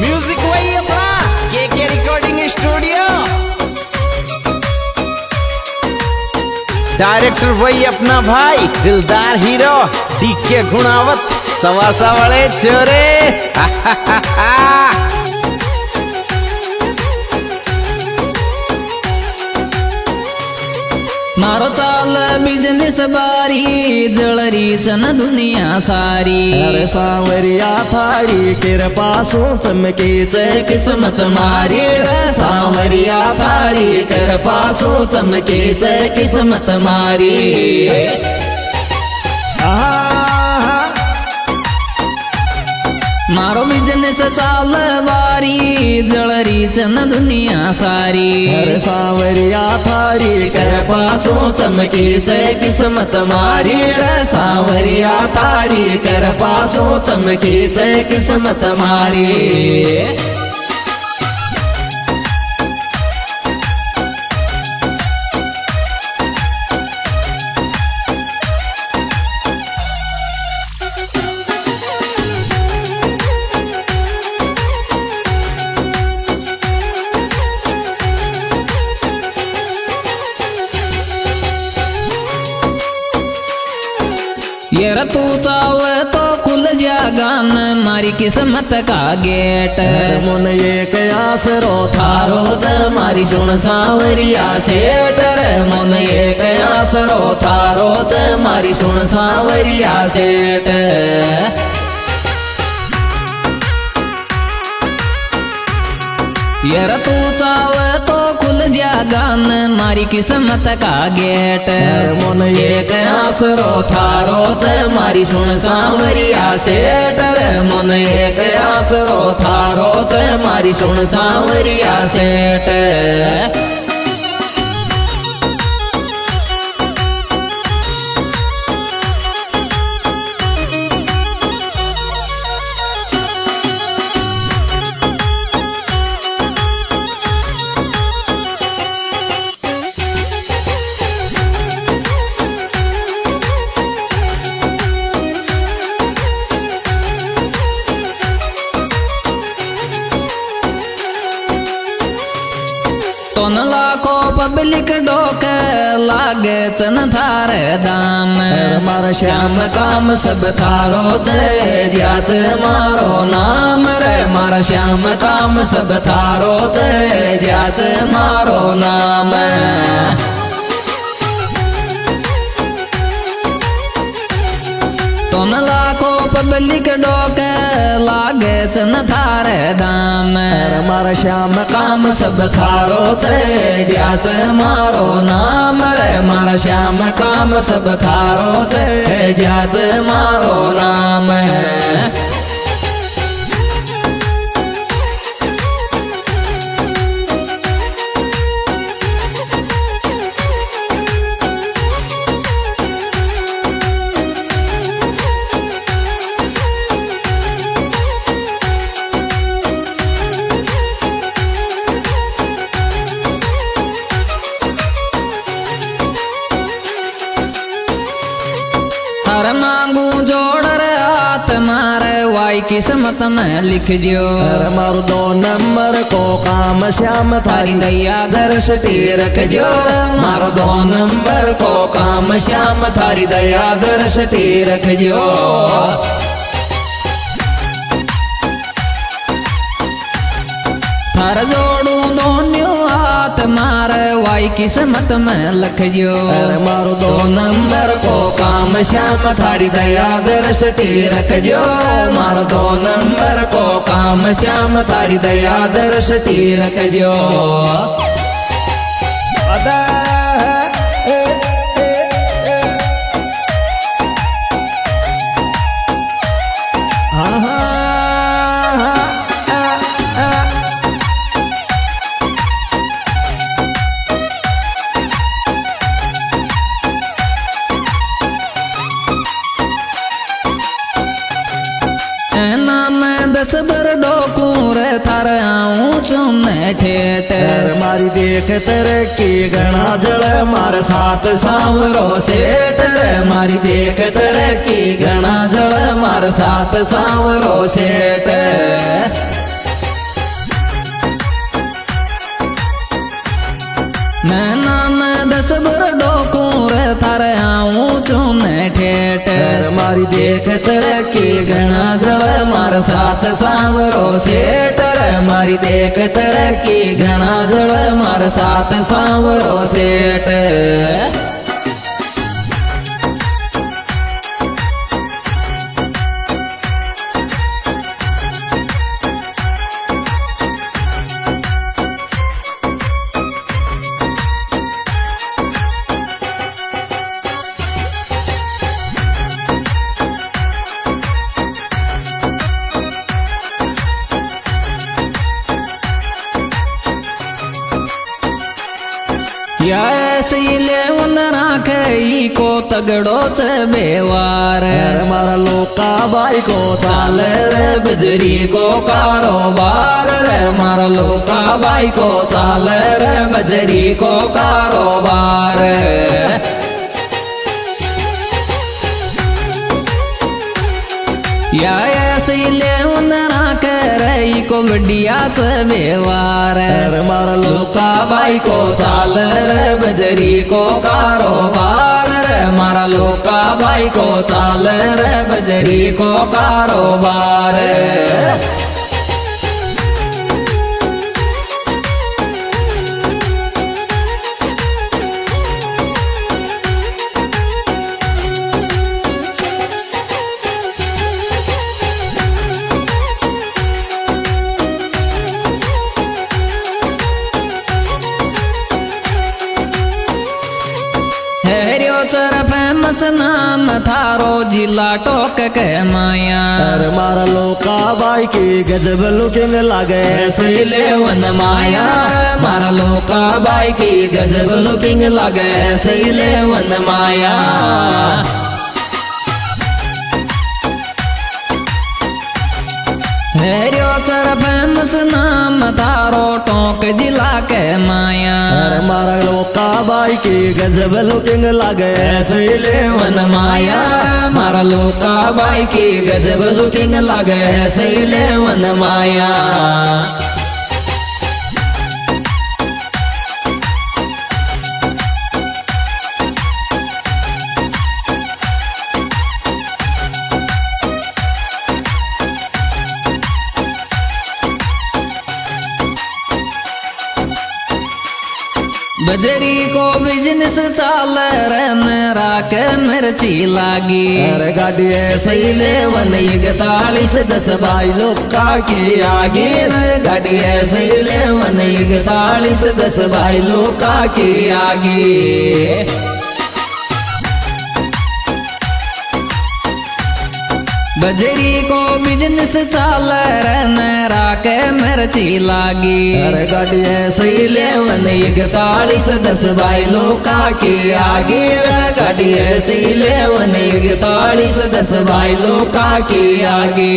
Music वही अपना के रिकॉर्डिंग स्टूडियो। डायरेक्टर वही अपना भाई दिलदार हीरो डीके गुणावत सवासा वाले चोरे। मारो चाल बिजनेस बारी जळरी चन दुनिया सारी। अरे सांवरिया थारी कृपासू चमकीच किस्मत मारी रे सांवरिया थारी कृपासू चमकीच किस्मत मारी। मारो बिजनेस चाल बारी जळरी चन दुनिया सारी। अरे सांवरिया थारी कृपासू चमकीच किस्मत मारी रे सांवरिया थारी कृपासू चमकीच किस्मत मारी। येर तू चाव तो खुल जा गान मारी किस्मत का गेट। मन एक आसरो थारो ज मारी सुन सांवरिया सेठ रे मन एक आसरो थारो ज मारी सुन सांवरिया सेठ। यार तू चाव तो खुल जा गान मारी किस्मत का गेट। मन एक आसरो थारो च मारी सुन सांवरिया सेठ रे मन एक आसरो थारो च मारी सुन सांवरिया सेठ। तोन लाखो पब्लिक डोक लागे चन थारे दाम। मारा श्याम काम सब थारो जय जाच मारो नाम रे मारा श्याम काम सब थारो जय जाच मारो नाम। तोन लाखो पब्लिक डोक लागे चन थारे दाम। मारा श्याम काम सब थारो जय जाच मारो नाम रे मारा श्याम काम सब थारो जय जाच मारो नाम। हर मांगू जोड़ रे हाथ मारे वाई किस्मत में लिख जो। मारो 2 नंबर को काम श्याम थारी दैया दर्श रख जो मारो 2 नंबर को काम श्याम थारी दया दर्श रख जो। थार जोड़ू दोन्यों हाथ मारे वाई किस्मत में लख जो। मारो 2 नंबर को काम श्याम थारी दया दर्श रख जो मारो 2 नंबर को काम श्याम थारी दया दर्श रख जो। नाम 10 बर डोकू रे थार आऊं चुमने ठेठ। मारी देख तरक्की गणा जल मार साथ सांवरो सेठ रे मारी देख तरक्की गणा जल मार साथ सांवरो सेठ। नैना में 10 बर डोकूं रे थारे आऊं चूने ठेठ मारी देख तरक्की घना जल मार साथ सांवरो सेठ रे मारी देख तरक्की घना जल मार साथ सांवरो सेठ या ऐसीले वंदना कई को तगड़ो च बेवार मारा लोका बाई को चाल रे बजरी को कारोबार रे मारा लोका बाई को चाल रे बजरी को कारोबार या ऐसीले वंदना करई को बढ़िया च बेवार मारा लोका बाई को चाल रे बजरी को कारोबार रे मारा लोका बाई को चाल रे बजरी को कारोबार हेरियो चर फेमस नाम थारो जिला टोक के माया मारा लोका बाई की गजब लुकिंग लागे सैले वन माया मारा लोका बाई की गजब लुकिंग लगे सैले वन माया हेरियो चर फेमस नाम थारो टोक जिला के माया मारा लोका बाई की गजब लुकिंग लागे सैले वन माया मारा लोका बाई की गजब लुकिंग लगे सैले वन माया बजरी को बिजनेस चाल रन राख मिर्ची लागी गाड़ी सैले वन 41 10 बाई लोका की आगे गाड़ी सैले वन 41 10 भाई लोका की आगे बजरी को बिजनेस चाल रन राख मिर्ची लागी गाड़ी सैले वन 41 10 भाई लोका की आगे गाड़ी सैले वन 41 10 भाई लोका की आगे